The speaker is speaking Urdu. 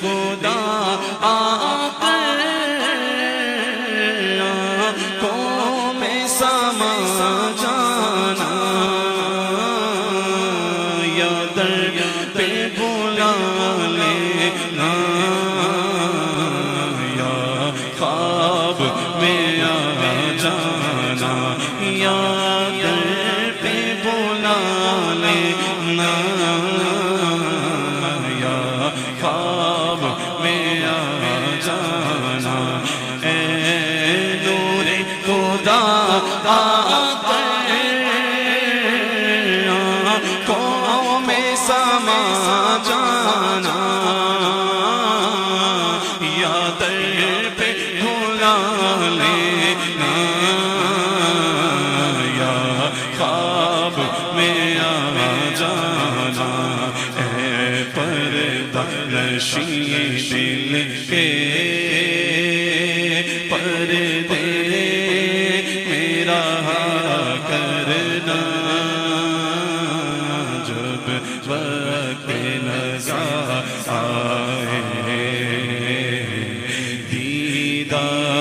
خدا آ کر آنکھوں میں سما جانا، یا در پہ بلا لینا، یا خواب میں آ جانا، یا در پہ بلا لینا، یا خواب میں آ جانا، اے نور خدا آ کر آنکھوں میں سما جانا، یا در پہ بلا لینا، یا خواب میں آ جانا، اے پردہ نشین دل کے پردے میرا کرنا، جب وقت نظر آئے دیدار